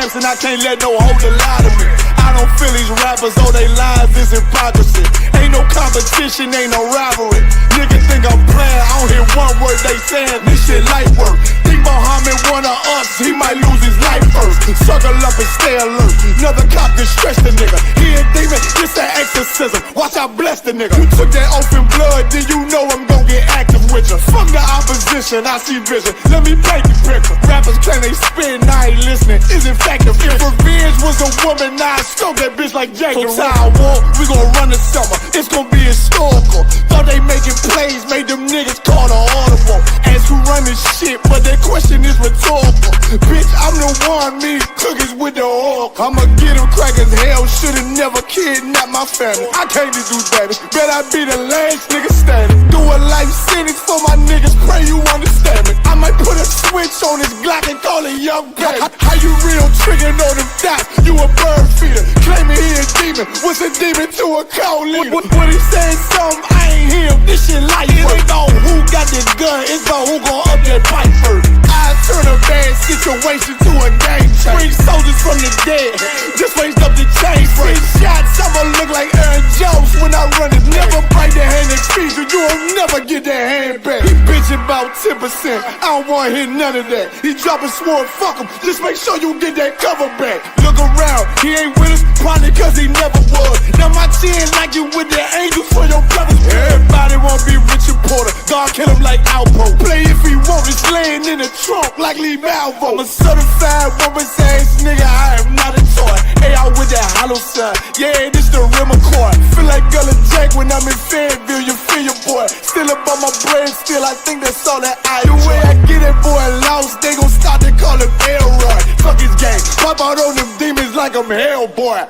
stamps and I can't let no holder lie to me. I don't feel these rappers, oh they lies is hypocrisy. Ain't no competition, ain't no rivalry. Niggas think I'm playing, I don't hear one word they saying. This shit light work. Think Muhammad one of us, he might lose his life first. Circle up and stay alert. Another cop can stretch the nigga. He a demon, this an exorcism. Watch I bless the nigga. You took that open blood, then you know I'm gon' get active with you. Fuck the opposition, I see vision. Let me paint the picture. Rappers claim they spit and I ain't listening. Is it effective? If revenge was a woman, now I stroke that bitch like Jackie. So I walk, we gon' run the summer. It's gon' be historical. Thought they making plays, made them niggas call the audible. Ask who run this shit, but that question is rhetorical. Bitch, I'm the one, me cookies with the oil. I'ma get them crackers, hell, should've never kidnapped my family. I can't do that. Bet I be the last nigga standing. Do a life sentence for my niggas, pray you understand me. I might put a switch on this Glock and call it young baby. How you real triggering on them dots? You a bird feeder, claiming he a demon. What's a demon to a cold leader? What he saying something, I ain't hear him. This shit light. It ain't about who got the gun, it's about who gon' up that pipe first. I turn a bad situation to a game changer. Bring soldiers from the dead, just raised up the chain. Free shots, I'ma look like Aaron Jones when I run it. Never break the hand excuse you, you'll never get that hand back. He bitchin' about 10%, I don't wanna hear none of that. He dropping sword, fuck him, just make sure you get that cover back. Look around, he ain't with us, probably cause he never was. Now my chin like you with the angels for your brothers. Everybody wanna be Richard Porter, God kill him like Alpo. Play if he want, it's laying in the trunk like Lee Malvo. I'm a certified woman's ass nigga, I am not a toy. Hey, out with that hollow side, yeah, this the real McCoy. Feel like Gullah Jack when I'm in Fayetteville, you feel your boy. Still up on my brain, still I think that's all that I do. The way I get that boy lost, they gon' start to call him Elroy. Fuck his game, pop out on them demons like I'm Hellboy.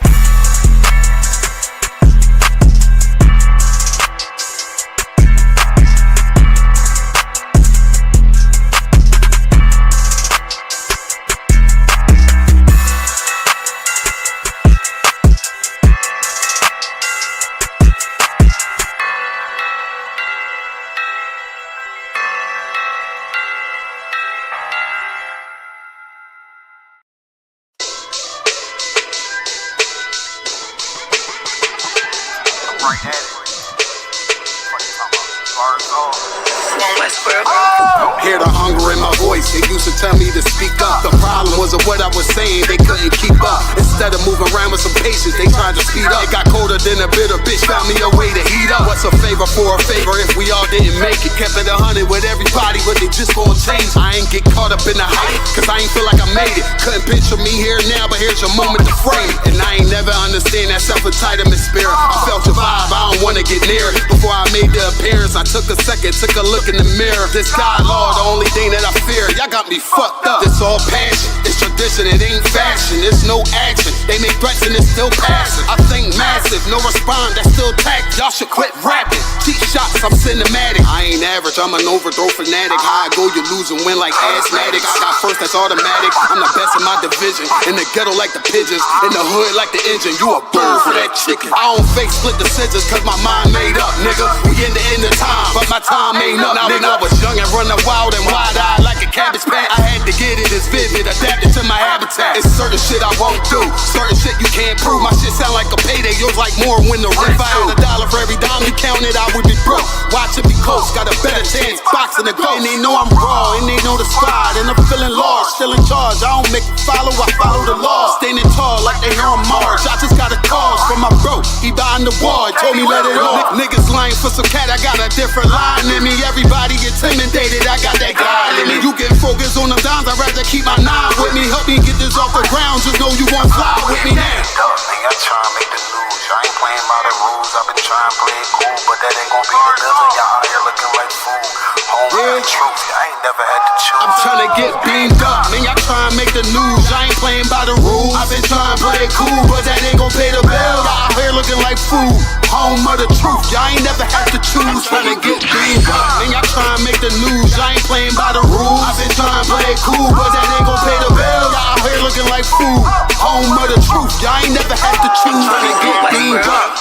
Hear the hunger in my voice, they used to tell me to speak up. The problem wasn't what I was saying, they couldn't keep up. Instead of moving around with some patience, they tried to speed up. It got colder than a bitter bitch, found me a way to heat up. What's a favor for a favor if we all didn't make it? Kept it 100 with everybody, but they just gon' change. I ain't get caught up in the hype, cause I ain't feel like I made it. Couldn't picture me here now, but here's your moment to frame it. And I ain't never understand that self-entitlement spirit. I felt your vibe, I don't wanna get near it. Before I made the appearance, I took a second, took a look in the mirror. This dialogue, the only thing that I fear. Y'all got me fucked up. This all passion, it's tradition, it ain't fashion. It's no action, they make threats and it's still passing. I think massive, no response, that's still tact. Y'all should quit rapping. Cheap shots, I'm cinematic. I ain't average, I'm an overthrow fanatic. How I go, you lose and win like asthmatics. I got first, that's automatic. I'm the best in my division. In the ghetto like the pigeons, in the hood like the engine. You a bird for that chicken. I don't fake split decisions cause my mind made up, nigga. We in the end of time, but my time ain't up, nigga. I was young and running wild and wide-eyed like a cabbage patch. I had to get it as vivid, adapted to my habitat. It's certain shit I won't do, certain shit you can't prove. My shit sound like a payday, yours like more when the rent. If I had $1 for every dime you counted, I would be broke. Watch it be close, got a better chance, boxing the ghost. And they know I'm raw, and they know the spot, and I'm feeling lost, still in charge. I don't make it follow, I follow the law. Standing tall like they hear on Mars. I just got a call from my bro, he behind the wall, he told me let it off. Niggas lying for some cat, I got a different line in me. Everybody intimidated, I got that guy in me. You get focused on them dimes, I'd rather keep my nine with me. Help me get this off the ground, just know you won't fly with me now. I try to make the news, I ain't playing by the rules. I've been trying to play it cool, but that ain't gon' be the devil. Y'all out here looking like fool. Home yeah. Truth, I ain't never had to choose. I'm trying to get beamed up, man, y'all try to make the news. I ain't playing by the rules. I've been trying to play it cool, but that ain't gon' pay the bill. Y'all out here looking like fool. Home of the truth, y'all ain't never had to choose. Trying to get beamed up, man, y'all try to make the news. I ain't playing by the rules. I've been trying to play it cool, but that ain't gon' pay the bill. Y'all out here looking like fool. Home of the truth, y'all ain't never had to choose. Trying to get beamed up.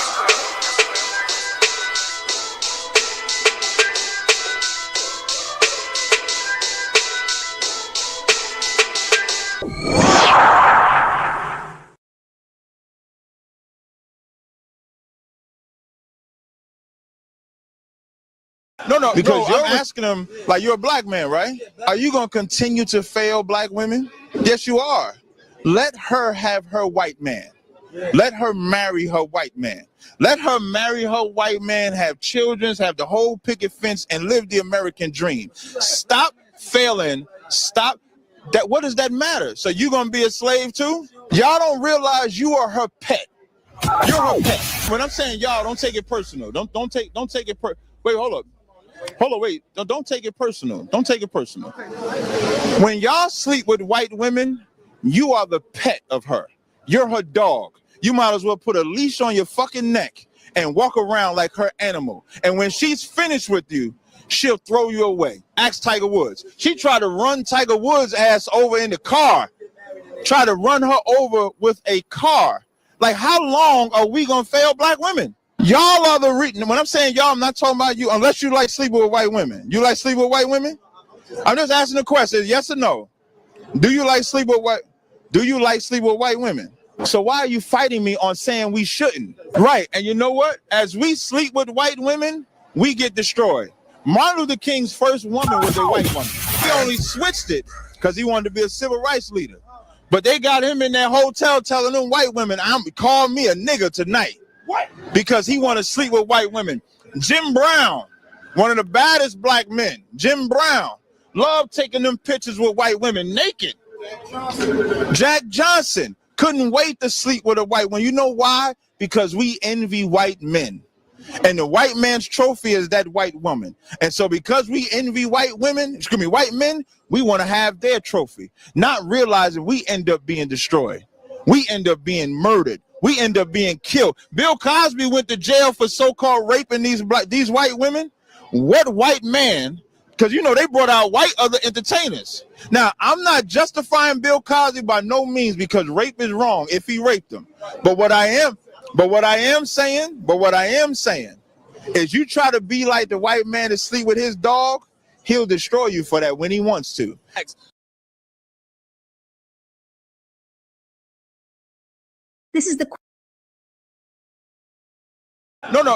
Because I'm asking them, like, you're a black man, right? Are you going to continue to fail black women? Yes, you are. Let her have her white man. Let her marry her white man. Let her marry her white man, have children, have the whole picket fence, and live the American dream. Stop failing. Stop. That. What does that matter? So you gonna be a slave too? Y'all don't realize you are her pet. You're her pet. When I'm saying y'all, don't take it personal. Don't take it wait, hold up. Wait. Don't take it personal. Don't take it personal. When y'all sleep with white women, you are the pet of her. You're her dog. You might as well put a leash on your fucking neck and walk around like her animal. And when she's finished with you, she'll throw you away. Ask Tiger Woods. She tried to run Tiger Woods' ass over in the car. Try to run her over with a car. Like, how long are we gonna fail black women? Y'all are the reason. When I'm saying y'all, I'm not talking about you, unless you like sleeping with white women. You like sleeping with white women? I'm just asking the question, yes or no? Do you like sleep with white women? So why are you fighting me on saying we shouldn't? Right, and you know what? As we sleep with white women, we get destroyed. Martin Luther King's first woman was a white woman. He only switched it because he wanted to be a civil rights leader. But they got him in that hotel telling them white women, call me a nigger tonight. What? Because he wanted to sleep with white women. Jim Brown, one of the baddest black men, Jim Brown, loved taking them pictures with white women naked. Jack Johnson couldn't wait to sleep with a white woman. You know why? Because we envy white men. And the white man's trophy is that white woman. And so because we envy white men, we want to have their trophy, not realizing we end up being destroyed. We end up being murdered. We end up being killed. Bill Cosby went to jail for so-called raping these white women. What white man? Because, you know, they brought out white other entertainers. Now, I'm not justifying Bill Cosby by no means, because rape is wrong if he raped them. But what I am saying is, you try to be like the white man to sleep with his dog, he'll destroy you for that when he wants to. This is the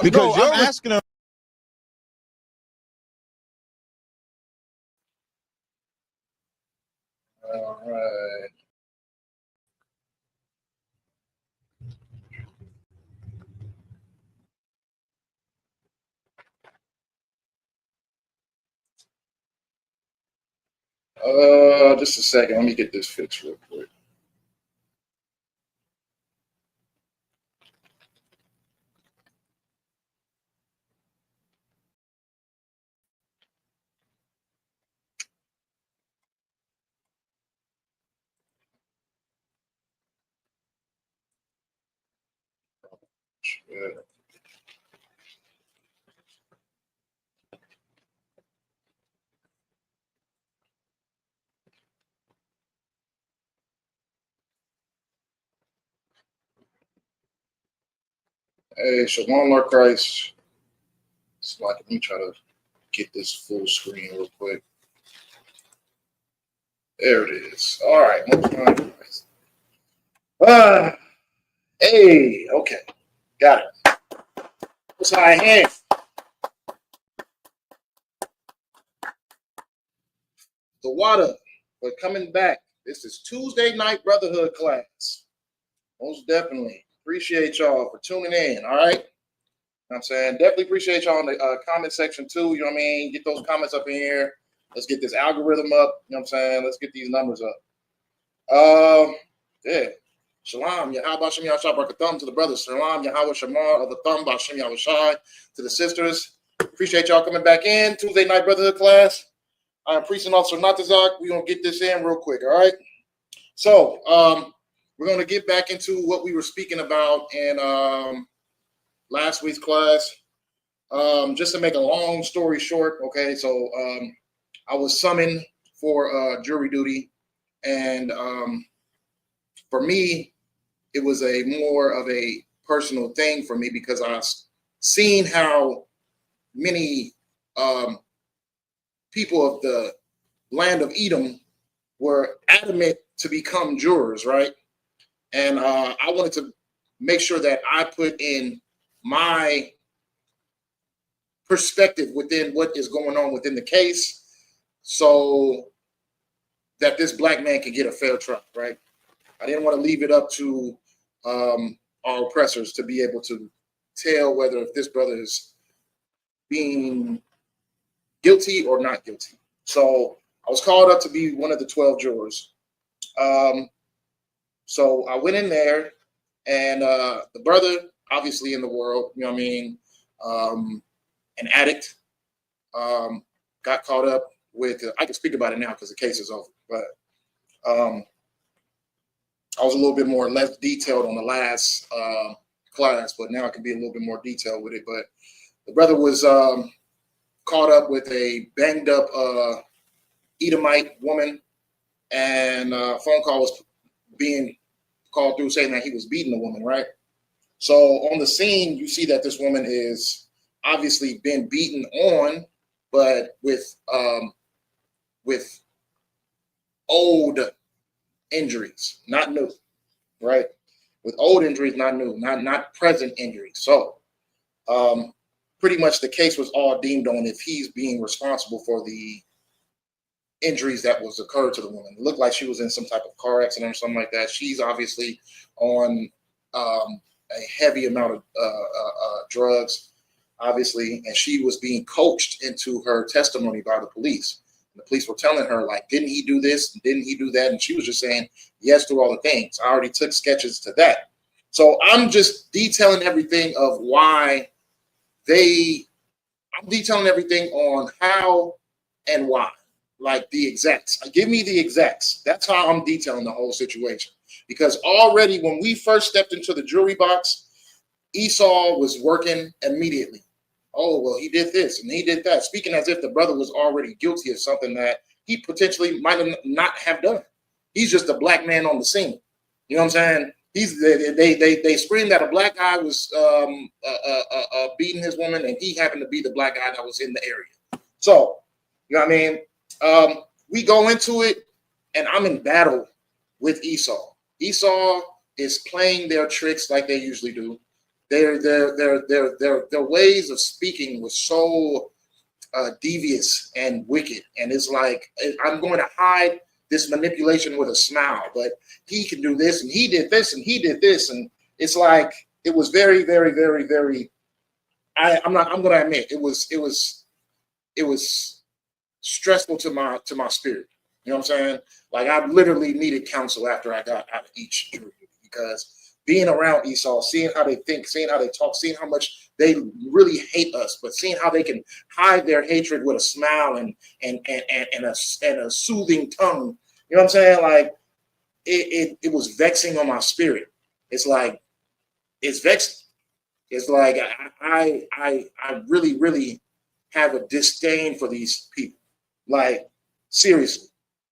because you're asking him. All right. Just a second. Let me get this fixed real quick. Hey, Shalom, Lord Christ. It's like, let me try to get this full screen real quick. There it is. All right. Hey, okay. Got it. What's high hand? The water. But coming back. This is Tuesday night Brotherhood class. Most definitely. Appreciate y'all for tuning in. All right. I'm saying, definitely appreciate y'all in the comment section too. You know what I mean? Get those comments up in here. Let's get this algorithm up. You know what I'm saying? Let's get these numbers up. Yeah. Shalom, Yahweh Shem Yahshua Barakathum to the brothers. Shalom, Yahweh Shamar of the Thumb by Shem Yahushai to the sisters. Appreciate y'all coming back in. Tuesday night Brotherhood class. I am Priest and Officer Natazak. We're going to get this in real quick, all right? So, we're going to get back into what we were speaking about in last week's class. Just to make a long story short, okay, so I was summoned for jury duty, and for me, it was a more of a personal thing for me, because I seen how many people of the land of Edom were adamant to become jurors, right? And I wanted to make sure that I put in my perspective within what is going on within the case, so that this black man can get a fair trial, right? I didn't want to leave it up to our oppressors to be able to tell whether if this brother is being guilty or not guilty. So I was called up to be one of the 12 jurors. So I went in there, and the brother, obviously in the world, you know what I mean, an addict, got caught up with, I can speak about it now because the case is over, but I was a little bit less detailed on the last class, but now I can be a little bit more detailed with it. But the brother was caught up with a banged up Edomite woman, and a phone call was being called through saying that he was beating the woman, right? So on the scene, you see that this woman is obviously been beaten on, but with old injuries, not new, right? With old injuries, not new, not present injuries. So pretty much the case was all deemed on if he's being responsible for the injuries that was occurred to the woman. It looked like she was in some type of car accident or something like that. She's obviously on a heavy amount of drugs, obviously, and she was being coached into her testimony by the police. And the police were telling her, like, didn't he do this? Didn't he do that? And she was just saying yes to all the things. I already took sketches to that. So I'm just detailing everything of why I'm detailing everything on how and why. Like the exacts. Give me the exacts. That's how I'm detailing the whole situation. Because already when we first stepped into the jury box, Esau was working immediately. Oh, well, he did this and he did that. Speaking as if the brother was already guilty of something that he potentially might not have done. He's just a black man on the scene. You know what I'm saying? They screamed that a black guy was beating his woman, and he happened to be the black guy that was in the area. So, you know what I mean? We go into it, and I'm in battle with Esau. Esau is playing their tricks like they usually do. Their ways of speaking was so devious and wicked, and it's like, I'm going to hide this manipulation with a smile, but he can do this, and he did this, and he did this, and it's like it was very, very, very, very. I'm going to admit it was stressful to my spirit. You know what I'm saying? Like, I literally needed counsel after I got out of each jury, because being around Esau, seeing how they think, seeing how they talk, seeing how much they really hate us, but seeing how they can hide their hatred with a smile and a soothing tongue. You know what I'm saying? Like, it was vexing on my spirit. It's like, it's vexing. It's like I really, really have a disdain for these people. Like, seriously.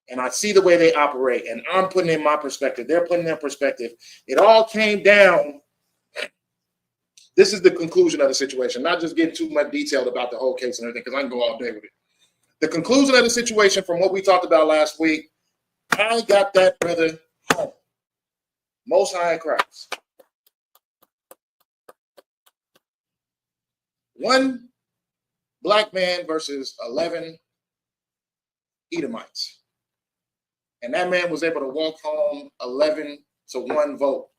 And I see the way they operate, and I'm putting in my perspective. They're putting their perspective. It all came down. This is the conclusion of the situation. Not just getting too much detailed about the whole case and everything, because I can go all day with it. The conclusion of the situation from what we talked about last week, I got that brother home. Most High in Christ. One black man versus 11 Edomites. And that man was able to walk home 11-1 vote.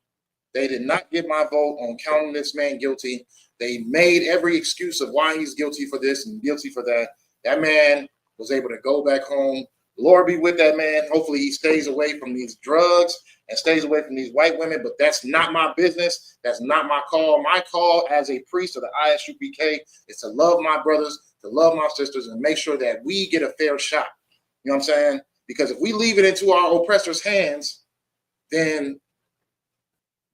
They did not get my vote on counting this man guilty. They made every excuse of why he's guilty for this and guilty for that. That man was able to go back home. Lord be with that man. Hopefully he stays away from these drugs and stays away from these white women, but that's not my business. That's not my call. My call as a priest of the Isupk is to love my brothers, to love my sisters, and make sure that we get a fair shot. You know what I'm saying? Because if we leave it into our oppressors' hands, then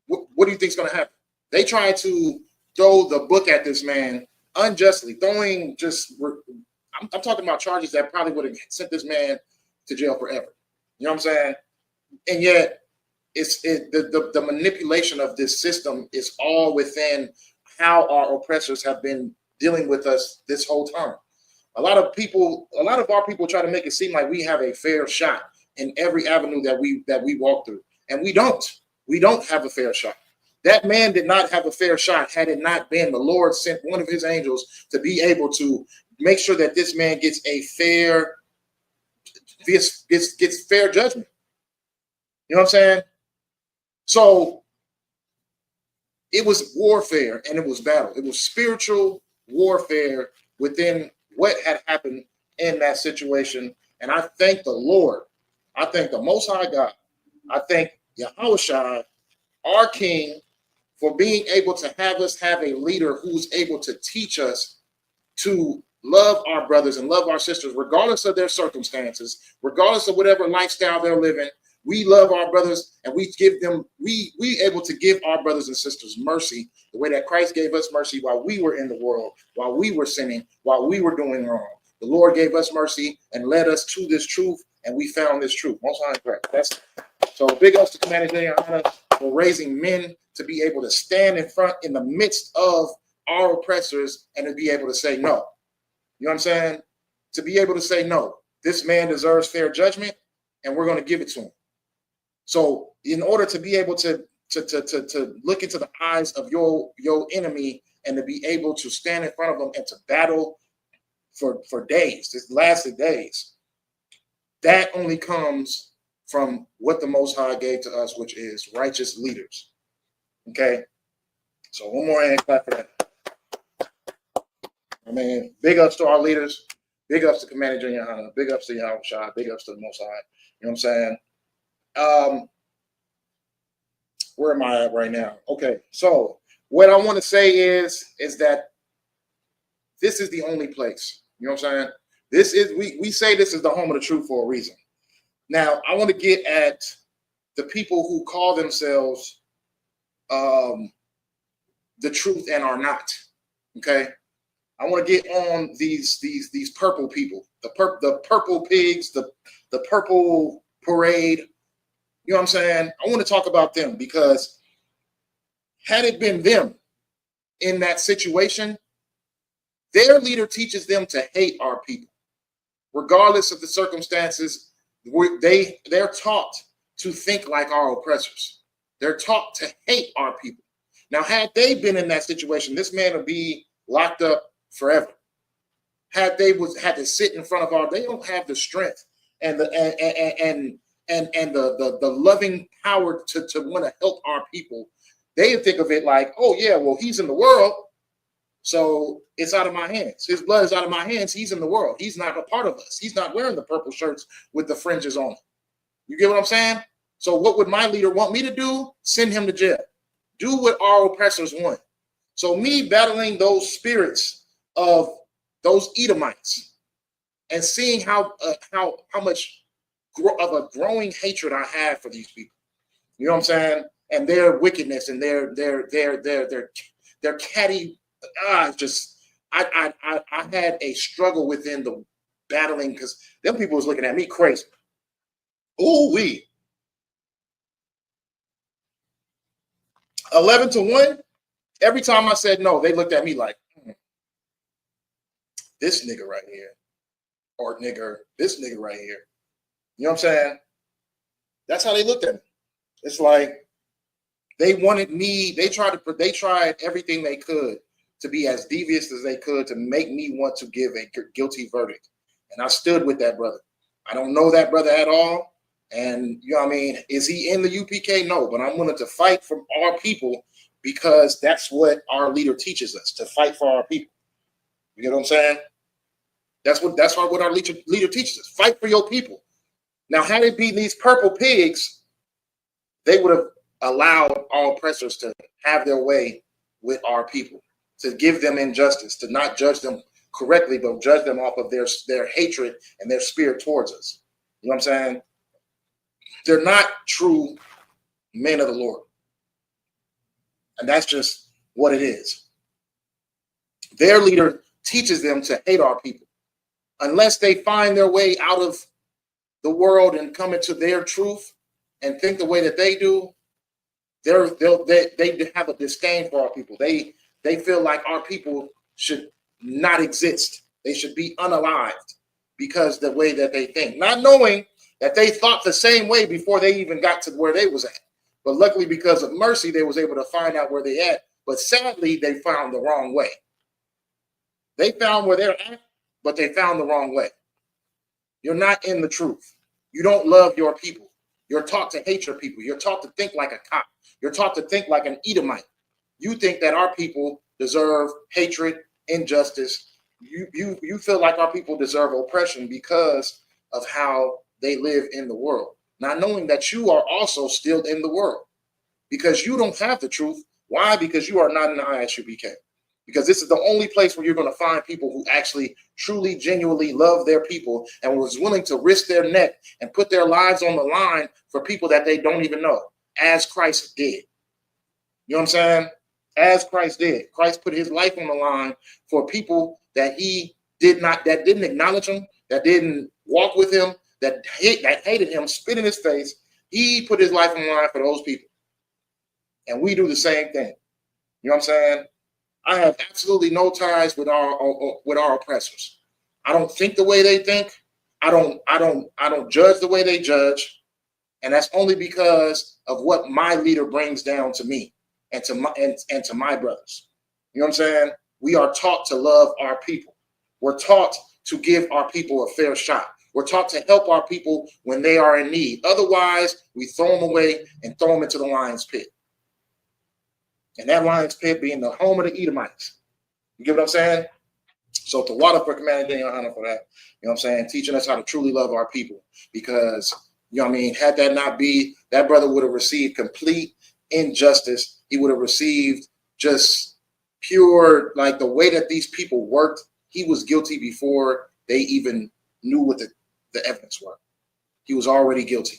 what do you think is going to happen? They try to throw the book at this man unjustly, I'm talking about charges that probably would have sent this man to jail forever. You know what I'm saying? And yet, the manipulation of this system is all within how our oppressors have been dealing with us this whole time. A lot of our people try to make it seem like we have a fair shot in every avenue that we walk through, and we don't. We don't have a fair shot. That man did not have a fair shot had it not been the Lord sent one of his angels to be able to make sure that this man gets a fair, gets fair judgment. You know what I'm saying? So it was warfare and it was battle. It was spiritual warfare within what had happened in that situation. And I thank the Lord. I thank the Most High God. I thank Yahushua, our King, for being able to have us have a leader who's able to teach us to love our brothers and love our sisters, regardless of their circumstances, regardless of whatever lifestyle they're living. We love our brothers and we give them, we able to give our brothers and sisters mercy the way that Christ gave us mercy while we were in the world, while we were sinning, while we were doing wrong. The Lord gave us mercy and led us to this truth, and we found this truth. Most High Christ. That's so big ups to Commander Jayana for raising men to be able to stand in front in the midst of our oppressors and to be able to say no. You know what I'm saying? To be able to say no. This man deserves fair judgment, and we're going to give it to him. So in order to be able to look into the eyes of your enemy and to be able to stand in front of them and to battle for days, this lasted days, that only comes from what the Most High gave to us, which is righteous leaders. Okay? So one more hand clap for that. I mean, big ups to our leaders. Big ups to Commander Junior Hunter. Big ups to Yahushua. Big ups to the Most High. You know what I'm saying? Where am I at right now? Okay, so what I want to say is that this is the only place. You know what I'm saying? This is we say this is the home of the truth for a reason. Now, I want to get at the people who call themselves the truth and are not. Okay, I want to get on these purple people, the purple pigs, the purple parade. You know what I'm saying? I want to talk about them because had it been them in that situation, their leader teaches them to hate our people, regardless of the circumstances. They're taught to think like our oppressors. They're taught to hate our people. Now, had they been in that situation, this man would be locked up forever. Had they had to sit in front of they don't have the strength and the loving power to want to help our people. They think of it like, oh yeah, well, he's in the world, so it's out of my hands. His blood is out of my hands. He's in the world. He's not a part of us. He's not wearing the purple shirts with the fringes on it. You get what I'm saying? So what would my leader want me to do? Send him to jail. Do what our oppressors want. So me battling those spirits of those Edomites and seeing how much of a growing hatred I have for these people. You know what I'm saying? And their wickedness and their catty. I had a struggle within the battling because them people was looking at me crazy. Ooh wee. 11-1. Every time I said no, they looked at me like, this nigga right here, or nigger, this nigga right here. You know what I'm saying? That's how they looked at me. It's like they wanted me. They tried everything they could to be as devious as they could to make me want to give a guilty verdict. And I stood with that brother. I don't know that brother at all. And you know what I mean? Is he in the UPK? No, but I'm willing to fight for our people because that's what our leader teaches us, to fight for our people. You know what I'm saying? That's what our leader teaches us. Fight for your people. Now, had it been these purple pigs, they would have allowed our oppressors to have their way with our people, to give them injustice, to not judge them correctly, but judge them off of their hatred and their spirit towards us. You know what I'm saying? They're not true men of the Lord. And that's just what it is. Their leader teaches them to hate our people. Unless they find their way out of the world and come into their truth and think the way that they do, they have a disdain for our people. They feel like our people should not exist. They should be unalived because the way that they think, not knowing that they thought the same way before they even got to where they was at. But luckily, because of mercy, they was able to find out where they at. But sadly, they found the wrong way. They found where they're at, but they found the wrong way. You're not in the truth. You don't love your people. You're taught to hate your people. You're taught to think like a cop. You're taught to think like an Edomite. You think that our people deserve hatred, injustice. You feel like our people deserve oppression because of how they live in the world, not knowing that you are also still in the world because you don't have the truth. Why? Because you are not in the Isupk. Because this is the only place where you're going to find people who actually, truly, genuinely love their people and was willing to risk their neck and put their lives on the line for people that they don't even know, as Christ did. You know what I'm saying? As Christ did. Christ put his life on the line for people that he did not, that didn't acknowledge him, that didn't walk with him, that hated him, spit in his face. He put his life on the line for those people. And we do the same thing. You know what I'm saying? I have absolutely no ties with our oppressors. I don't think the way they think. I don't judge the way they judge. And that's only because of what my leader brings down to me and to my brothers. You know what I'm saying? We are taught to love our people. We're taught to give our people a fair shot. We're taught to help our people when they are in need. Otherwise, we throw them away and throw them into the lion's pit. And that lion's pit being the home of the Edomites. You get what I'm saying? So the water for commanding Daniel Hunter for that. You know what I'm saying? Teaching us how to truly love our people. Because, you know what I mean, had that not be, that brother would have received complete injustice. He would have received just pure, like the way that these people worked. He was guilty before they even knew what the evidence were. He was already guilty.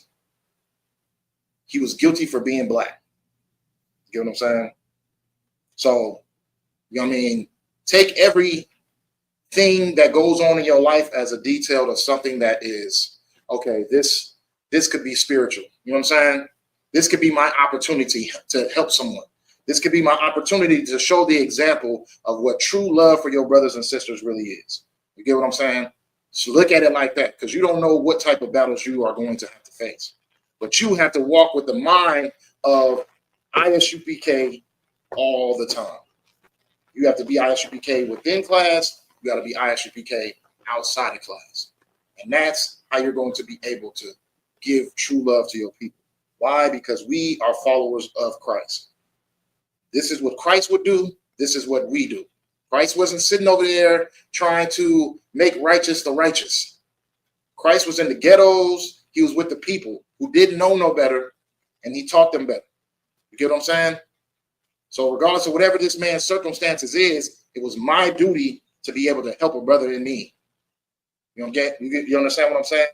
He was guilty for being black. You get what I'm saying? So, you know what I mean? Take everything that goes on in your life as a detail of something that is, okay, this could be spiritual. You know what I'm saying? This could be my opportunity to help someone. This could be my opportunity to show the example of what true love for your brothers and sisters really is. You get what I'm saying? So look at it like that, because you don't know what type of battles you are going to have to face. But you have to walk with the mind of Isupk all the time. You have to be Isupk within class. You got to be Isupk outside of class. And that's how you're going to be able to give true love to your people. Why? Because we are followers of Christ. This is what Christ would do. This is what we do. Christ wasn't sitting over there trying to make righteous the righteous. Christ was in the ghettos. He was with the people who didn't know no better, and he taught them better. You get what I'm saying? So regardless of whatever this man's circumstances is, it was my duty to be able to help a brother in need. You understand what I'm saying?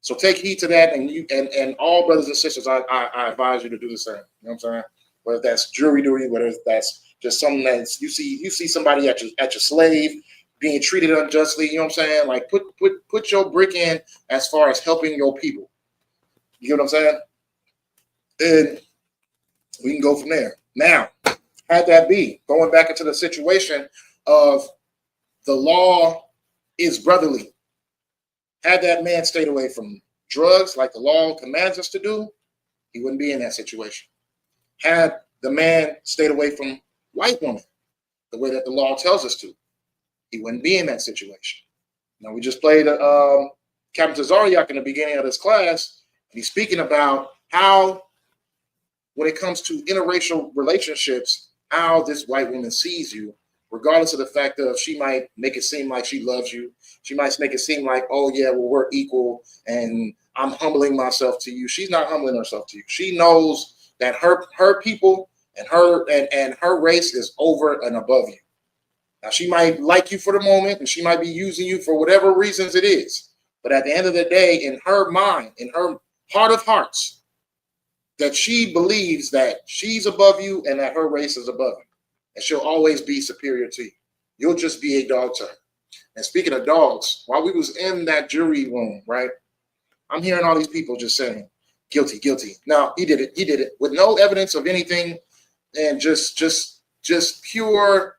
So take heed to that, and all brothers and sisters, I advise you to do the same. You know what I'm saying? Whether that's jury duty, whether that's just something that you see somebody at your slave being treated unjustly. You know what I'm saying? Like put your brick in as far as helping your people. You get what I'm saying? Then we can go from there. Now, had that be going back into the situation of the law is brotherly. Had that man stayed away from drugs like the law commands us to do, he wouldn't be in that situation. Had the man stayed away from white women the way that the law tells us to, he wouldn't be in that situation. Now, we just played Captain Tazariak in the beginning of this class, and he's speaking about how, when it comes to interracial relationships, how this white woman sees you, regardless of the fact of she might make it seem like she loves you. She might make it seem like, oh yeah, well, we're equal and I'm humbling myself to you. She's not humbling herself to you. She knows that her people and her race is over and above you. Now, she might like you for the moment and she might be using you for whatever reasons it is. But at the end of the day, in her mind, in her heart of hearts, that she believes that she's above you and that her race is above you. And she'll always be superior to you. You'll just be a dog to her. And speaking of dogs, while we was in that jury room, right, I'm hearing all these people just saying, guilty, guilty. No, he did it with no evidence of anything, and just pure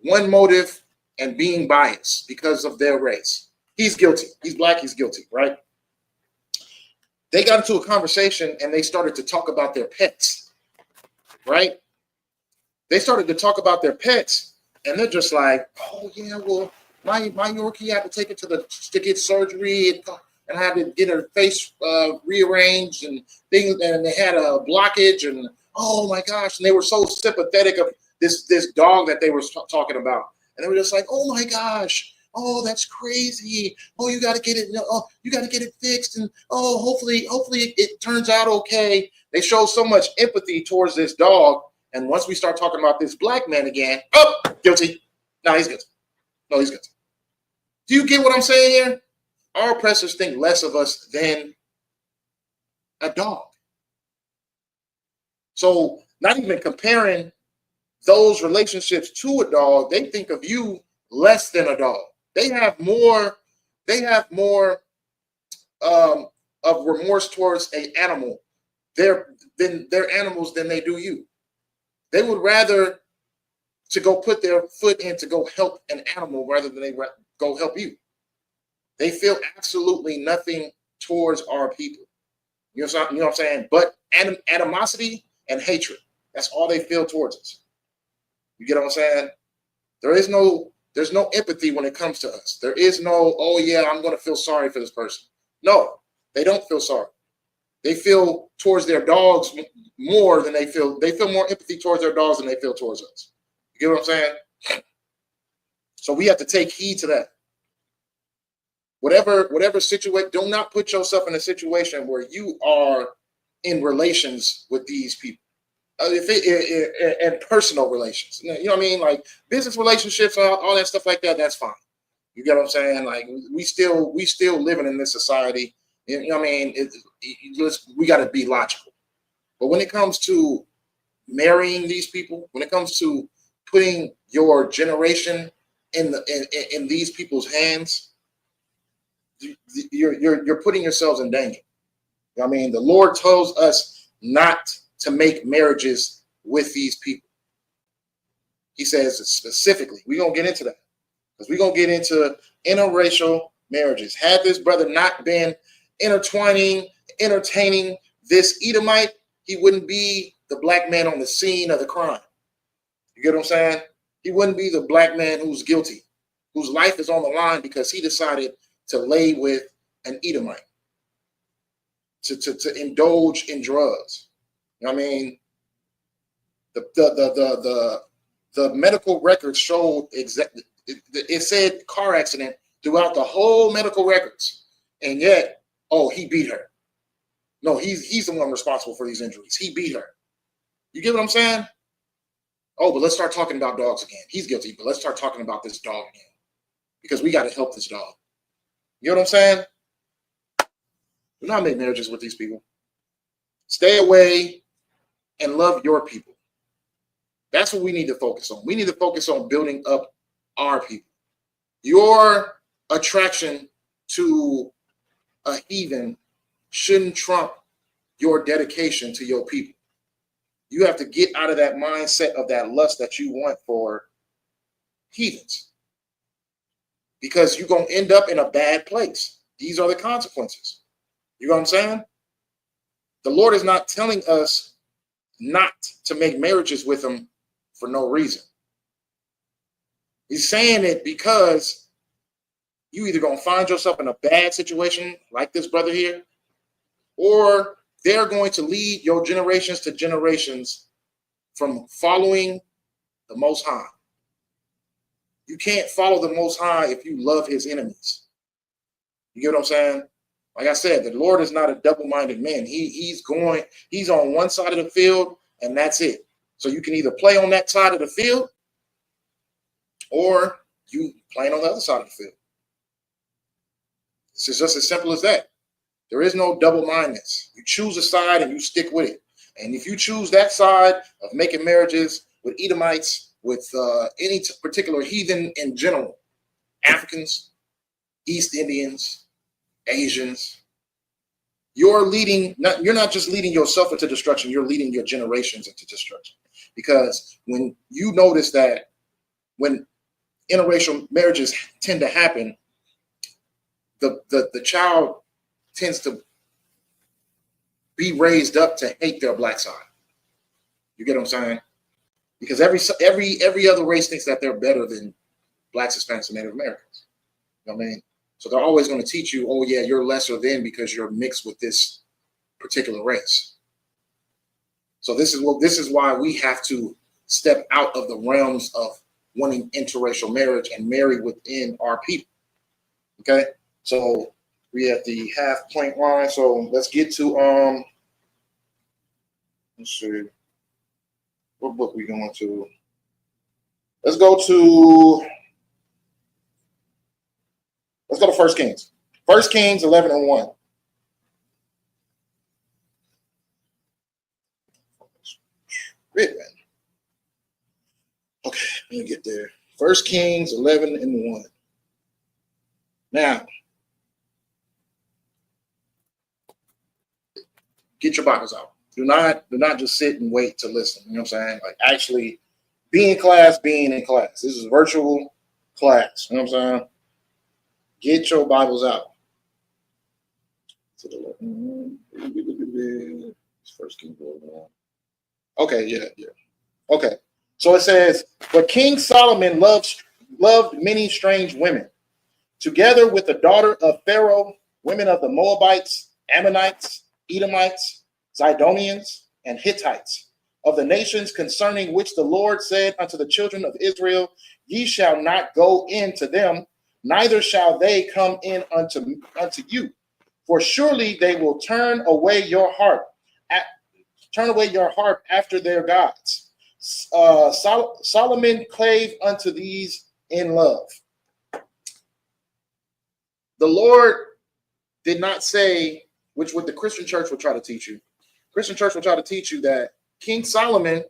one motive and being biased because of their race. He's guilty. He's black, he's guilty, right? they got into a conversation and they started to talk about their pets, right? They started to talk about their pets, and they're just like, oh yeah, well, my Yorkie had to take it to get surgery, and I had to get her face rearranged and things, and they had a blockage, and oh my gosh, and they were so sympathetic of this dog that they were talking about, and they were just like, oh my gosh, oh that's crazy, oh you got to get it, oh you got to get it fixed, and oh hopefully it turns out okay. They show so much empathy towards this dog, and once we start talking about this black man again, oh guilty, no he's guilty, no he's guilty. Do you get what I'm saying here? Our oppressors think less of us than a dog. So not even comparing those relationships to a dog, they think of you less than a dog. They have more of remorse towards an animal than their animals than they do you. They would rather to go put their foot in to go help an animal rather than they go help you. They feel absolutely nothing towards our people. You know what I'm saying? But animosity and hatred. That's all they feel towards us. You get what I'm saying? There's no empathy when it comes to us. There is no, oh yeah, I'm going to feel sorry for this person. No, they don't feel sorry. They feel towards their dogs more than they feel more empathy towards their dogs than they feel towards us. You get what I'm saying? So we have to take heed to that. Whatever situation, do not put yourself in a situation where you are in relations with these people. And personal relations, you know what I mean? Like business relationships, all that stuff like that, that's fine. You get what I'm saying? Like we still living in this society. You know what I mean? We got to be logical. But when it comes to marrying these people, when it comes to putting your generation in these people's hands, you're putting yourselves in danger. You know what I mean? The Lord tells us not to make marriages with these people. He says specifically, we're going to get into that because we're going to get into interracial marriages. Had this brother not been entertaining this Edomite, he wouldn't be the black man on the scene of the crime. You get what I'm saying? He wouldn't be the black man who's guilty, whose life is on the line because he decided to lay with an Edomite, to indulge in drugs. You know what I mean? The medical records showed exactly. It said car accident throughout the whole medical records, and yet, oh, he beat her. No, he's the one responsible for these injuries. He beat her. You get what I'm saying? Oh, but let's start talking about dogs again. He's guilty, but let's start talking about this dog again because we got to help this dog. You know what I'm saying? Do not make marriages with these people. Stay away and love your people. That's what we need to focus on. We need to focus on building up our people. Your attraction to a heathen shouldn't trump your dedication to your people. You have to get out of that mindset of that lust that you want for heathens, because you're going to end up in a bad place. These are the consequences. You know what I'm saying? The Lord is not telling us not to make marriages with them for no reason. He's saying it because you either going to find yourself in a bad situation like this brother here, or they're going to lead your generations to generations from following the Most High. You can't follow the Most High if you love his enemies. You get what I'm saying? Like I said, the Lord is not a double-minded man. He's on one side of the field, and that's it. So you can either play on that side of the field, or you playing on the other side of the field. It's just as simple as that. There is no double-mindedness. You choose a side and you stick with it. And if you choose that side of making marriages with Edomites, with any particular heathen in general, Africans, East Indians, Asians, you're not just leading yourself into destruction, you're leading your generations into destruction. Because when you notice that when interracial marriages tend to happen, the child tends to be raised up to hate their black side. You get what I'm saying? Because every other race thinks that they're better than blacks, Hispanics, and Native Americans. You know what I mean? So they're always going to teach you, oh yeah, you're lesser than because you're mixed with this particular race. So this is why we have to step out of the realms of wanting interracial marriage and marry within our people. Okay, so we at the half point line. So let's get to let's see, what book we going to? Let's go to 1 Kings. 1 Kings 11:1. Okay, let me get there. 1 Kings 11:1. Now, get your Bibles out. Do not just sit and wait to listen. You know what I'm saying? Like actually be in class, being in class. This is virtual class. You know what I'm saying? Get your Bibles out. First Kings 11:1. Okay, yeah. Okay. So it says, but King Solomon loved many strange women, together with the daughter of Pharaoh, women of the Moabites, Ammonites, Edomites, Zidonians, and Hittites, of the nations concerning which the Lord said unto the children of Israel, ye shall not go in to them, neither shall they come in unto you. For surely they will turn away your heart after their gods. Solomon clave unto these in love. The Lord did not say, which what the Christian church will try to teach you. Christian church will try to teach you that King Solomon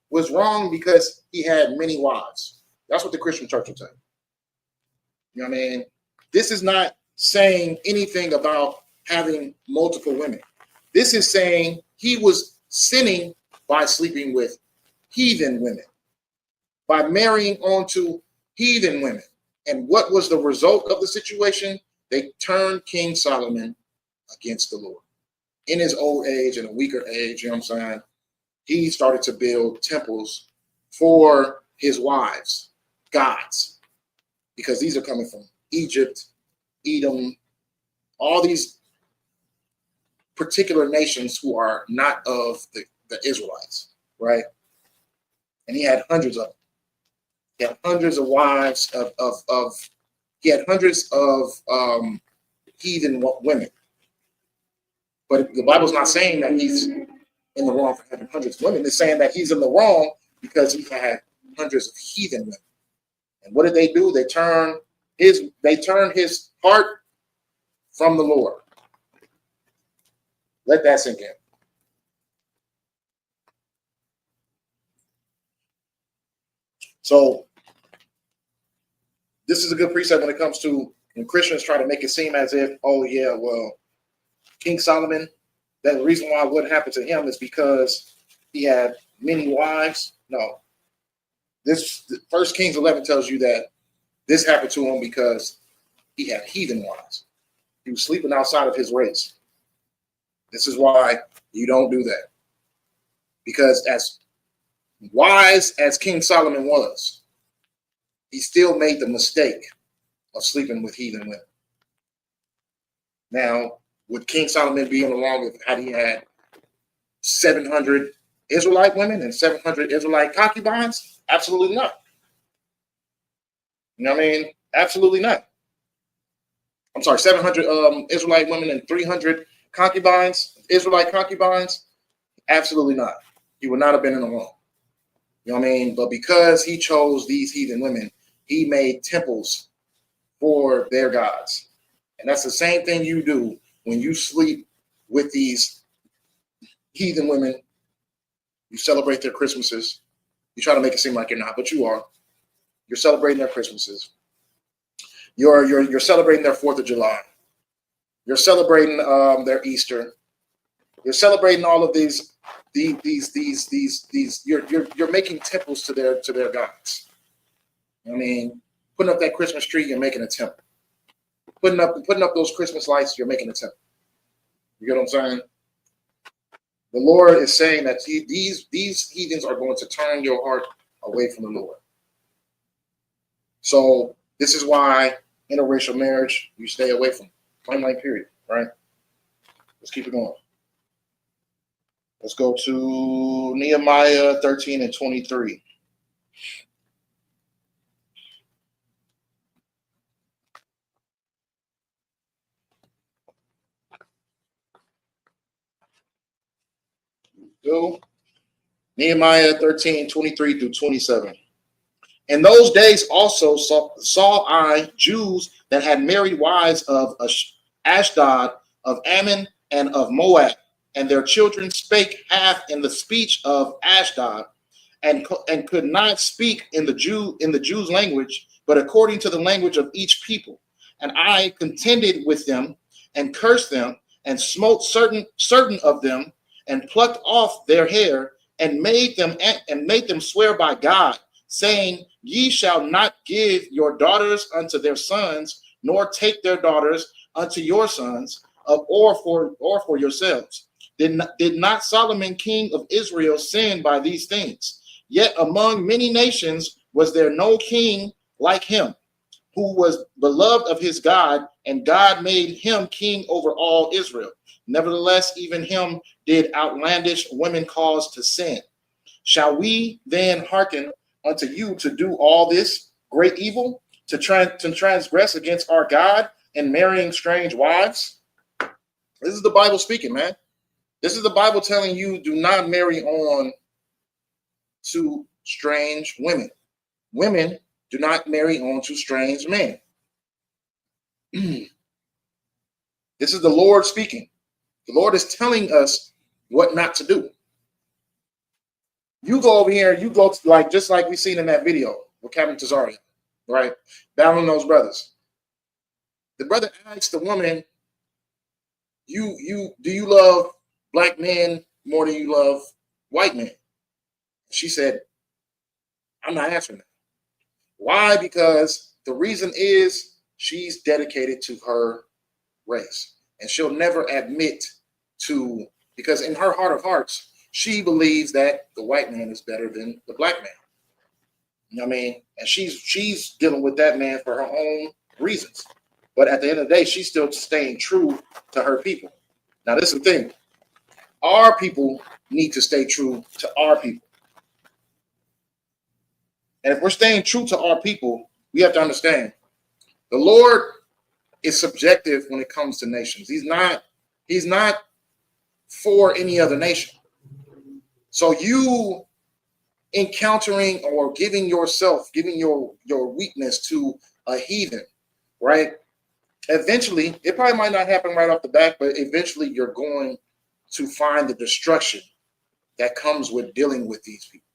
was wrong because he had many wives. That's what the Christian church will tell you. You know what I mean? This is not saying anything about having multiple women. This is saying he was sinning by sleeping with heathen women, by marrying onto heathen women. And what was the result of the situation? They turned King Solomon against the Lord. In his old age and a weaker age, you know what I'm saying? He started to build temples for his wives, gods, because these are coming from Egypt, Edom, all these particular nations who are not of the Israelites, right? And he had hundreds of them. He had hundreds of wives he had hundreds of heathen women. But the Bible's not saying that he's in the wrong for having hundreds of women. It's saying that he's in the wrong because he had hundreds of heathen women. And what did they do? They turned his heart from the Lord. Let that sink in. So this is a good precept when it comes to when Christians try to make it seem as if, oh yeah, well, King Solomon, that the reason why what happened to him is because he had many wives. No. This 1 Kings 11 tells you that this happened to him because he had heathen wives. He was sleeping outside of his race. This is why you don't do that. Because as wise as King Solomon was, he still made the mistake of sleeping with heathen women. Now, would King Solomon be in the wrong if he had 700 Israelite women and 700 Israelite concubines? Absolutely not. You know what I mean? Absolutely not. I'm sorry, 700 Israelite women and 300 concubines, Israelite concubines? Absolutely not. He would not have been in the wrong. You know what I mean? But because he chose these heathen women, he made temples for their gods. And that's the same thing you do when you sleep with these heathen women. You celebrate their Christmases. You try to make it seem like you're not, but you are. You're celebrating their Christmases. You're celebrating their 4th of July. You're celebrating their Easter. You're celebrating all of these. You're making temples to their gods. I mean, putting up that Christmas tree, you're making a temple. Putting up those Christmas lights, you're making a temple. You get what I'm saying? The Lord is saying that these heathens are going to turn your heart away from the Lord. So this is why interracial marriage, you stay away from. Plain blank period, right? Let's keep it going. Let's go to Nehemiah 13 and 23. Go. Nehemiah 13, 23 through 27. In those days also saw I Jews that had married wives of Ashdod, of Ammon, and of Moab, and their children spake half in the speech of Ashdod, and could not speak in the Jews' language, but according to the language of each people. And I contended with them, and cursed them, and smote certain of them, and plucked off their hair, and made them swear by God, saying, Ye shall not give your daughters unto their sons, nor take their daughters unto your sons, or for yourselves. Did not Solomon king of Israel sin by these things? Yet among many nations was there no king like him, who was beloved of his God, and God made him king over all Israel. Nevertheless, even him did outlandish women cause to sin. Shall we then hearken unto you to do all this great evil, to transgress against our God and marrying strange wives? This is the Bible speaking, man. This is the Bible telling you, do not marry on to strange women. Women do not marry on to strange men. This is the Lord speaking. The Lord is telling us what not to do. You go over here, you go to, like, just like we seen in that video with Captain Tazaria, right? Battling those brothers. The brother asked the woman, do you love black men more than you love white men? She said, I'm not answering that. Why? Because the reason is she's dedicated to her race, and she'll never admit to, because in her heart of hearts, she believes that the white man is better than the black man. You know what I mean? And she's dealing with that man for her own reasons. But at the end of the day, she's still staying true to her people. Now, this is the thing. Our people need to stay true to our people. And if we're staying true to our people, we have to understand the Lord is subjective when it comes to nations. He's not for any other nation. So you encountering or giving your weakness to a heathen, right? Eventually, it probably might not happen right off the bat, but eventually you're going to find the destruction that comes with dealing with these people.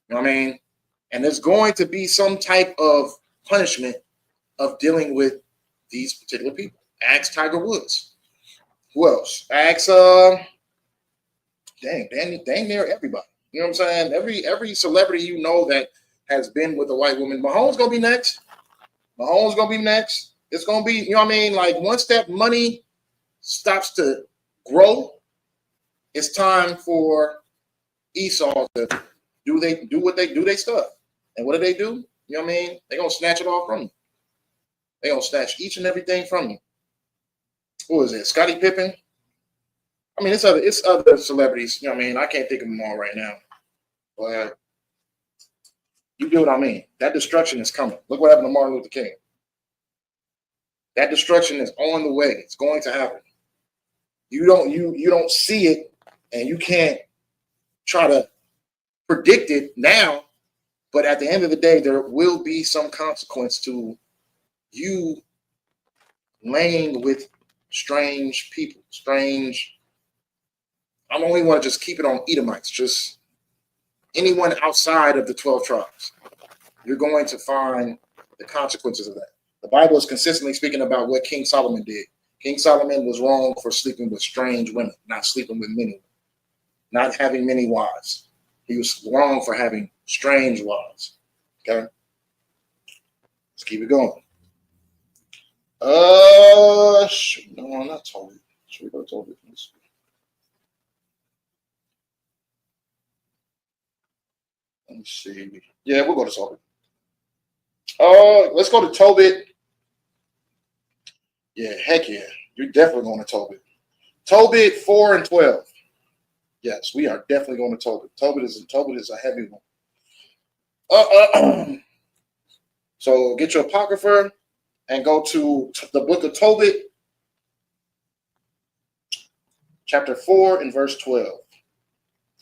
You know what I mean? And there's going to be some type of punishment of dealing with these particular people. Ask Tiger Woods. Who else? Ask dang near everybody. You know what I'm saying? Every celebrity you know that has been with a white woman. Mahomes gonna be next. Mahomes gonna be next. It's gonna be, you know what I mean? Like, once that money stops to grow, it's time for Esau to do what they do, they stuff. And what do? You know what I mean? They're gonna snatch it all from you. They're gonna snatch each and everything from you. Who is it? Scottie Pippen? I mean, it's other celebrities. You know what I mean? I can't think of them all right now. But you get what I mean. That destruction is coming. Look what happened to Martin Luther King. That destruction is on the way. It's going to happen. You don't see it, and you can't try to predict it now. But at the end of the day, there will be some consequence to you laying with strange people, I don't even want to just keep it on Edomites, just anyone outside of the 12 tribes. You're going to find the consequences of that. The Bible is consistently speaking about what King Solomon did. King Solomon was wrong for sleeping with strange women, not sleeping with many, not having many wives. He was wrong for having strange wives. Okay? Let's keep it going. No, not totally. Should we go to Tobit? Let me see. Yeah, we'll go to Tobit. Let's go to Tobit. Yeah, heck yeah. You're definitely going to Tobit. Tobit 4 and 12. Yes, we are definitely going to Tobit. Tobit is a heavy one. So get your apocrypha and go to the book of Tobit, chapter 4 and verse 12.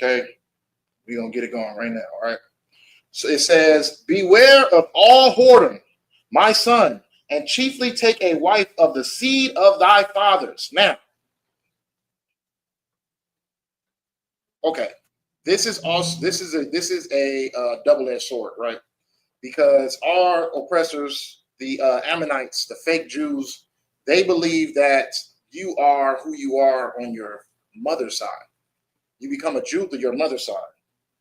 Okay, we're going to get it going right now, all right? So it says, beware of all whoredom, my son, and chiefly take a wife of the seed of thy fathers. Now, okay, this is a double-edged sword, right? Because our oppressors, the Ammonites, the fake Jews, they believe that you are who you are on your mother's side. You become a Jew through your mother's side.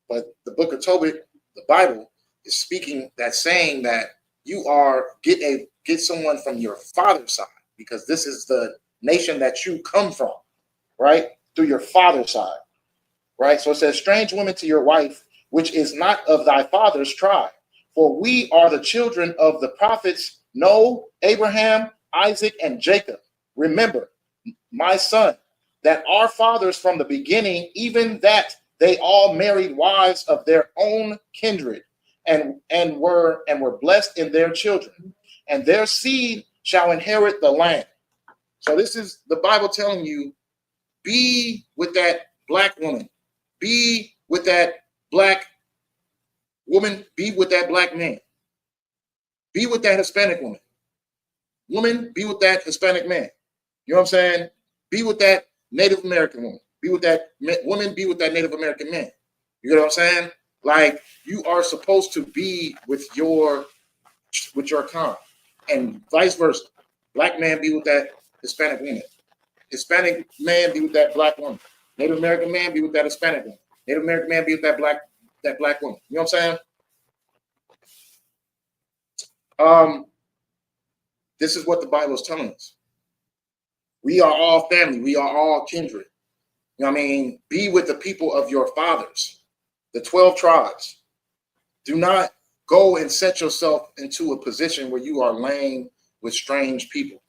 But the book of Tobit, the Bible, is speaking that, saying that you are get someone from your father's side, because this is the nation that you come from, right? Through your father's side, right? So it says, strange women to your wife, which is not of thy father's tribe. For we are the children of the prophets Noah, Abraham, Isaac, and Jacob. Remember, my son, that our fathers from the beginning, even that they all married wives of their own kindred, and were blessed in their children, and their seed shall inherit the land. So this is the Bible telling you, be with that black woman, be with that black woman, be with that black man, be with that Hispanic woman. Woman, be with that Hispanic man. You know what I'm saying? Be with that Native American woman. Be with that woman, be with that Native American man. You know what I'm saying? Like, you are supposed to be with your kind, and vice versa. Black man be with that Hispanic woman. Hispanic man be with that black woman. Native American man be with that Hispanic woman. Native American man be with that black woman. You know what I'm saying? This is what the Bible is telling us. We are all family. We are all kindred. You know what I mean? Be with the people of your fathers, the 12 tribes. Do not go and set yourself into a position where you are laying with strange people.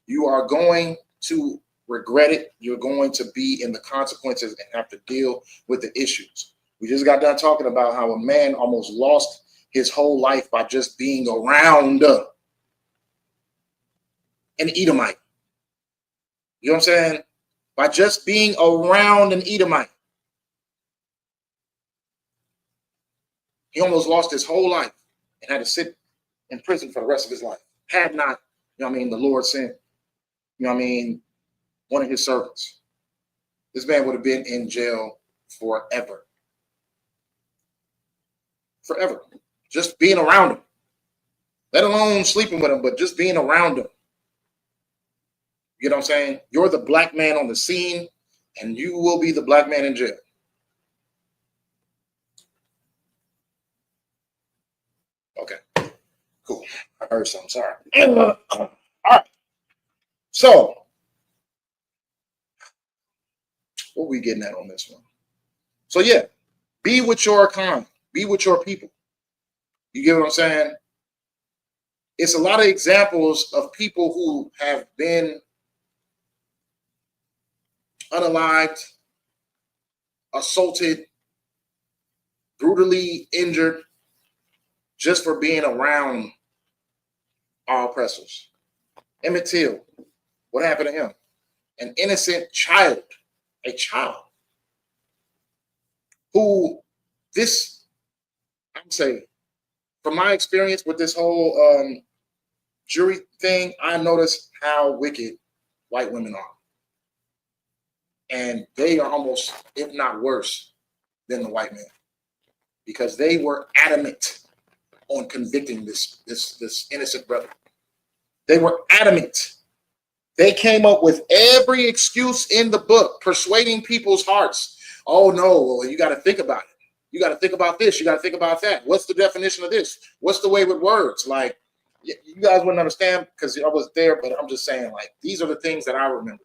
You are going to regret it. You're going to be in the consequences and have to deal with the issues. We just got done talking about how a man almost lost his whole life by just being around an Edomite. You know what I'm saying? By just being around an Edomite. He almost lost his whole life and had to sit in prison for the rest of his life. Had not, you know what I mean, the Lord sent, you know what I mean, one of his servants. This man would have been in jail forever. Forever. Just being around him. Let alone sleeping with him, but just being around him. You know what I'm saying? You're the black man on the scene, and you will be the black man in jail. Okay, cool. I heard something. Sorry. All right. So, what are we getting at on this one? So, yeah, be with your kind. Be with your people. You get what I'm saying? It's a lot of examples of people who have been unalived, assaulted, brutally injured, just for being around our oppressors. Emmett Till, what happened to him? An innocent child, a child, who this, I'm saying, from my experience with this whole jury thing, I noticed how wicked white women are. And they are almost, if not worse, than the white man, because they were adamant on convicting this innocent brother. They were adamant. They came up with every excuse in the book, persuading people's hearts. Oh no, well, you got to think about it. You got to think about this. You got to think about that. What's the definition of this? What's the way with words? Like, you guys wouldn't understand because I was there, but I'm just saying, like, these are the things that I remember.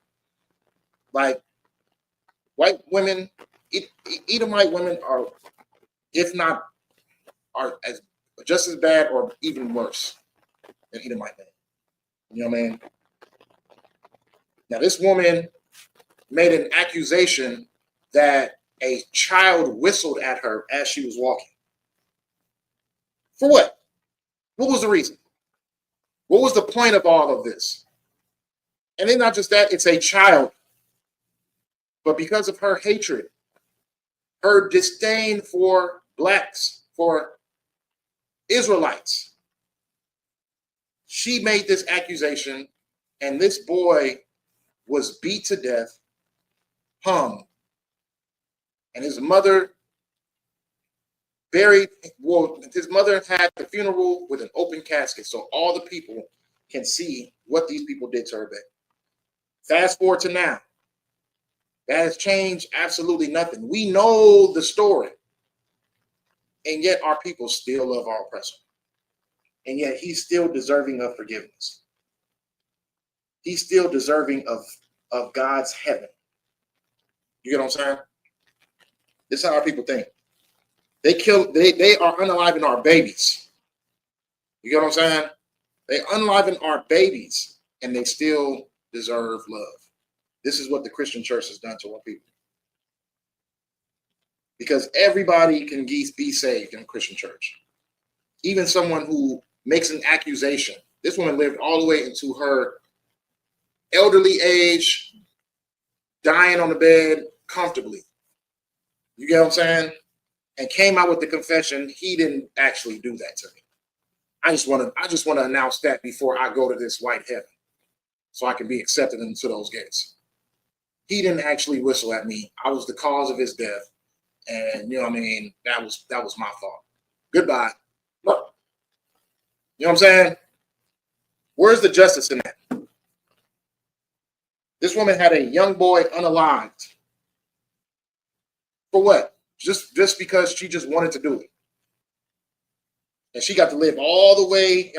Like white women, Edomite women are, if not, are as just as bad or even worse than Edomite men. You know what I mean? Now this woman made an accusation that a child whistled at her as she was walking. For what? What was the reason? What was the point of all of this? And then not just that, it's a child. But because of her hatred, her disdain for blacks, for Israelites, she made this accusation, and this boy was beat to death, hung, and his mother buried. Well, his mother had the funeral with an open casket, so all the people can see what these people did to her baby. Fast forward to now. That has changed absolutely nothing. We know the story. And yet our people still love our oppressor. And yet he's still deserving of forgiveness. He's still deserving of God's heaven. You get what I'm saying? This is how our people think. They are unaliving our babies. You get what I'm saying? They unaliving our babies and they still deserve love. This is what the Christian church has done to our people. Because everybody can be saved in a Christian church. Even someone who makes an accusation. This woman lived all the way into her elderly age, dying on the bed comfortably. You get what I'm saying? And came out with the confession, he didn't actually do that to me. I just want to announce that before I go to this white heaven, so I can be accepted into those gates. He didn't actually whistle at me. I was the cause of his death. And you know what I mean? That was my fault. Goodbye. Look. You know what I'm saying? Where's the justice in that? This woman had a young boy unalived. For what? Just because she just wanted to do it. And she got to live all the way,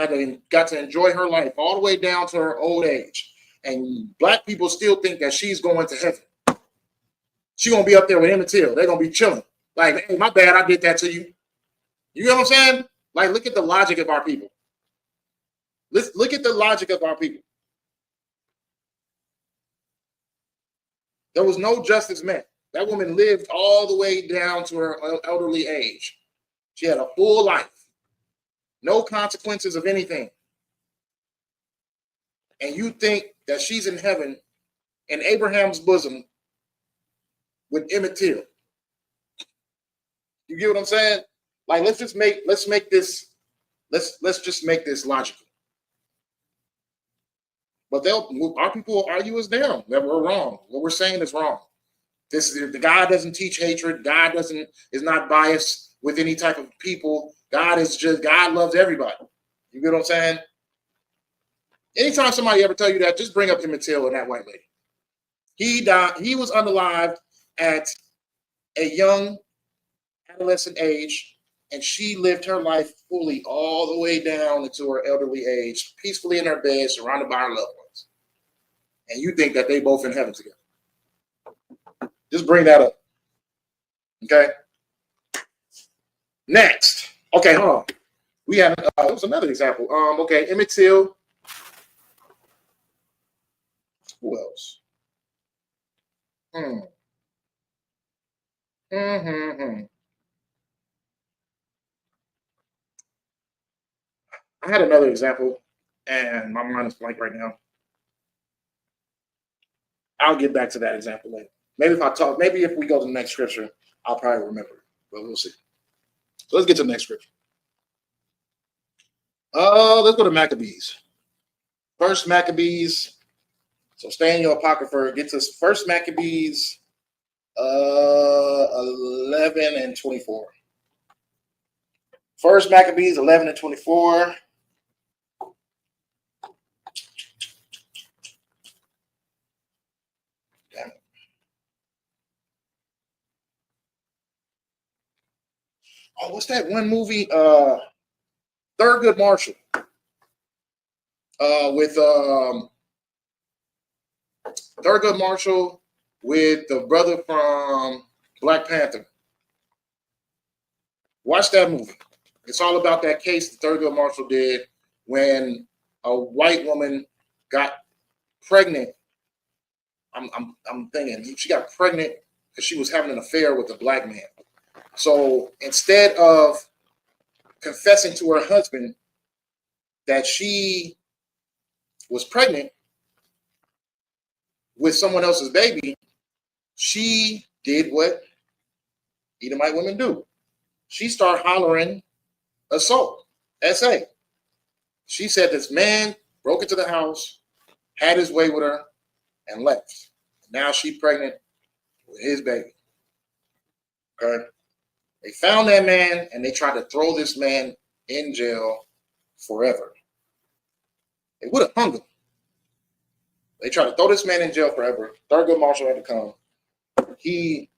got to enjoy her life all the way down to her old age. And black people still think that she's going to heaven. She's going to be up there with Emmett Till. They're going to be chilling. Like, hey, my bad, I did that to you. You know what I'm saying? Like, look at the logic of our people. Let's look at the logic of our people. There was no justice met. That woman lived all the way down to her elderly age. She had a full life. No consequences of anything. And you think that she's in heaven in Abraham's bosom with Emmett Till. You get what I'm saying? Like, let's just make this logical. But our people will argue us down that we're wrong. What we're saying is wrong. The God doesn't teach hatred. God is not biased with any type of people. God loves everybody. You get what I'm saying? Anytime somebody ever tell you that, just bring up Emmett Till and that white lady. He died. He was unalived at a young adolescent age, and she lived her life fully all the way down into her elderly age, peacefully in her bed, surrounded by her loved ones. And you think that they both in heaven together. Just bring that up. Okay? Next. Okay, hold on. We had there was another example. Okay, Emmett Till. Who else? I had another example, and my mind is blank right now. I'll get back to that example later. Maybe if we go to the next scripture, I'll probably remember it, but we'll see. So let's get to the next scripture. Let's go to Maccabees. First Maccabees. So stay in your apocrypha. Get to First Maccabees 11 and 24. First Maccabees 11 and 24. Damn it. Oh, what's that one movie? Thurgood Marshall. With Thurgood Marshall with the brother from Black Panther. Watch that movie. It's all about that case the Thurgood Marshall did when a white woman got pregnant. I'm thinking she got pregnant because she was having an affair with a black man. So instead of confessing to her husband that she was pregnant with someone else's baby, she did what Edomite women do. She started hollering assault, SA. She said this man broke into the house, had his way with her, and left. Now she's pregnant with his baby. Okay? They found that man and they tried to throw this man in jail forever. They would have hung him. They tried to throw this man in jail forever. Thurgood Marshall had to come. He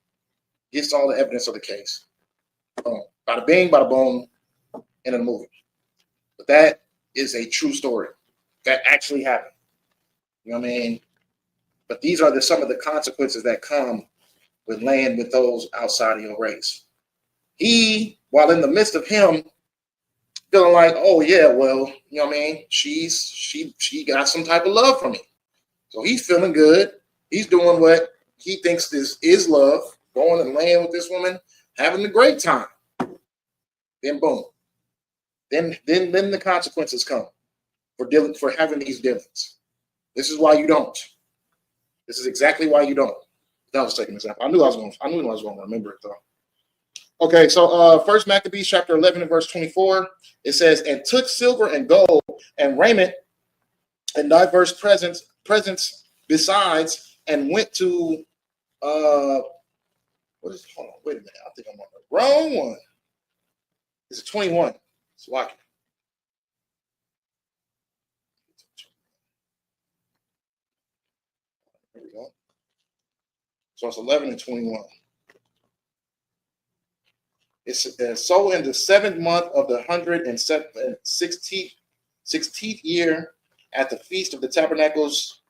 gets all the evidence of the case. Bada bing, bada boom, in a movie. But that is a true story. That actually happened. You know what I mean? But these are some of the consequences that come with laying with those outside of your race. He, while in the midst of him feeling like, oh yeah, well, you know what I mean? She got some type of love from me. So he's feeling good. He's doing what he thinks is love, going and laying with this woman, having a great time. Then boom. Then the consequences come for having these dealings. This is why you don't. This is exactly why you don't. That was taking an example. I knew I was going to remember it though. Okay, so First Maccabees chapter 11 and verse 24, it says, and took silver and gold and raiment and diverse presents besides, and went to what is, hold on, wait a minute. I think I'm on the wrong one. It's a 21. It's watching. There we go. So it's 11 and 21. It's so in the 7th month of the 116th year at the Feast of the Tabernacles.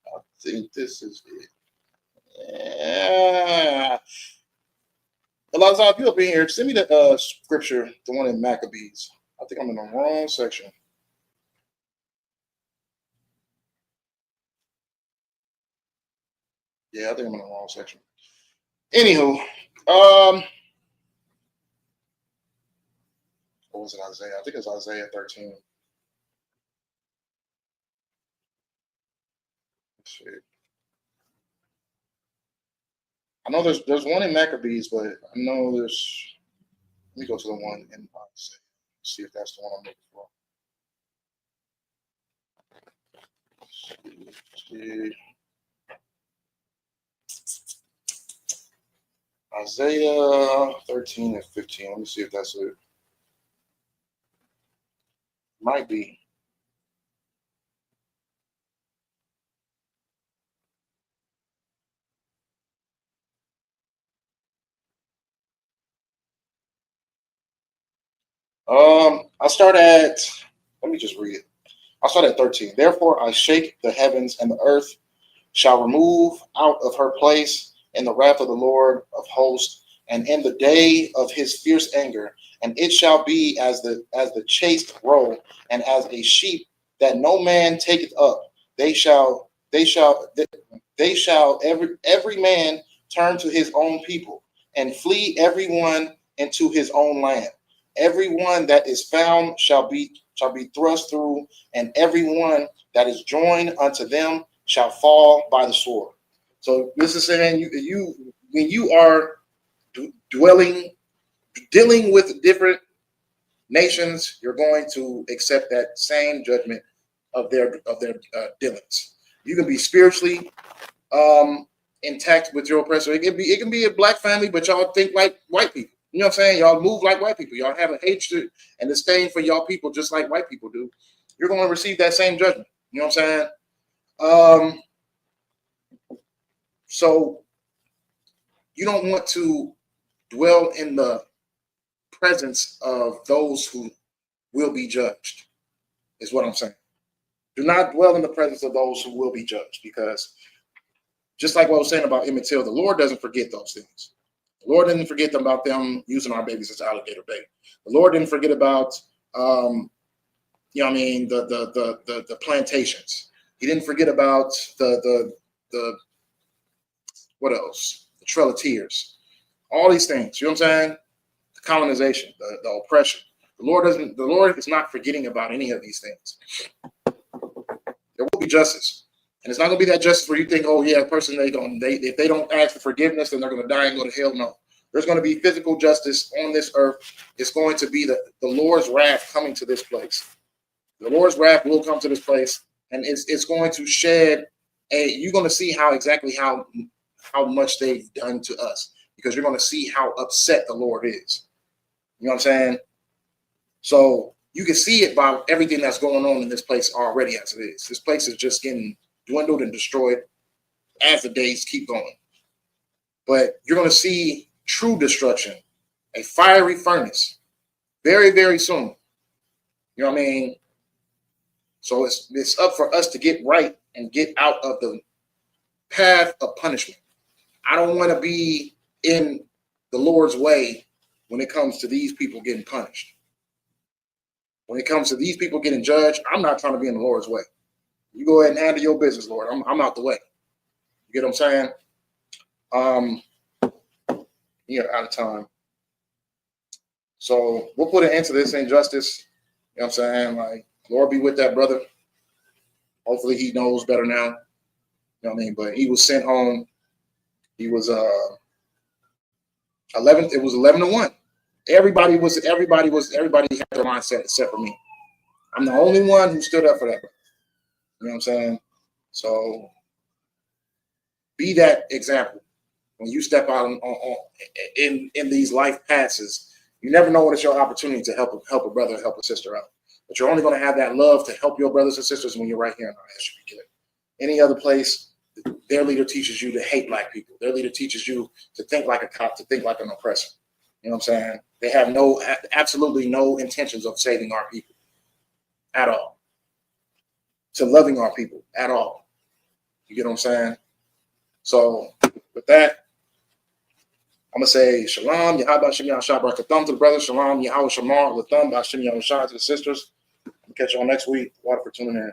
I think this is it. Yeah. Elijah, if you're up in here, send me the scripture, the one in Maccabees. I think I'm in the wrong section. Yeah, I think I'm in the wrong section. Anywho, what was it, Isaiah? I think it's Isaiah 13. Let's see. I know there's one in Maccabees, but I know there's. Let me go to the one in Isaiah. See if that's the one I'm looking for. See. Isaiah 13 and 15. Let me see if that's it. Might be. I'll start at, let me just read it. I'll start at 13. Therefore I shake the heavens, and the earth shall remove out of her place in the wrath of the Lord of hosts, and in the day of his fierce anger. And it shall be as the chased roe, and as a sheep that no man taketh up. They shall every man turn to his own people, and flee every one into his own land. Every one that is found shall be thrust through, and every one that is joined unto them shall fall by the sword. So this is saying you when you are dealing with different nations, you're going to accept that same judgment of their dealings. You can be spiritually intact with your oppressor. It can be a black family, but y'all think like white people. You know what I'm saying? Y'all move like white people. Y'all have a hatred and disdain for y'all people just like white people do. You're going to receive that same judgment. You know what I'm saying? So you don't want to dwell in the presence of those who will be judged, is what I'm saying. Do not dwell in the presence of those who will be judged, because Just like what I was saying about Emmett Till, the Lord doesn't forget those things. The Lord didn't forget about them using our babies as alligator bait. The Lord didn't forget about, you know what I mean, the plantations. He didn't forget about the what else? The Trail of Tears. All these things, you know what I'm saying? The colonization, the oppression. The Lord is not forgetting about any of these things. There will be justice. And it's not gonna be that justice where you think, oh yeah, a person if they don't ask for forgiveness, then they're gonna die and go to hell. No. There's gonna be physical justice on this earth. It's going to be the Lord's wrath coming to this place. The Lord's wrath will come to this place, and it's going to shed you're gonna see how much they've done to us, because you're gonna see how upset the Lord is. You know what I'm saying? So you can see it by everything that's going on in this place already as it is. This place is just getting dwindled and destroyed as the days keep going. But you're going to see true destruction, a fiery furnace, very, very soon. You know what I mean? So it's up for us to get right and get out of the path of punishment. I don't want to be in the Lord's way when it comes to these people getting punished. When it comes to these people getting judged, I'm not trying to be in the Lord's way. You go ahead and handle your business, Lord. I'm out the way. You get what I'm saying? Yeah, out of time. So we'll put an end to this injustice. You know what I'm saying? Like, Lord be with that brother. Hopefully he knows better now. You know what I mean? But he was sent home. He was 11. It was 11-1. Everybody had their mindset except for me. I'm the only one who stood up for that brother. You know what I'm saying? So be that example when you step out in these life passes. You never know when it's your opportunity to help a brother, help a sister out. But you're only going to have that love to help your brothers and sisters when you're right here in our SUPK. Any other place, their leader teaches you to hate black people. Their leader teaches you to think like a cop, to think like an oppressor. You know what I'm saying? They have absolutely no intentions of saving our people at all. To loving our people at all. You get what I'm saying? So with that, I'm gonna say shalom, Yahaba Shem Yahshua Barakatham to the brothers, shalom, Yahweh Shamar, Latham, Bashem Yahushua to the sisters. I'll catch y'all next week. Water for tuning in.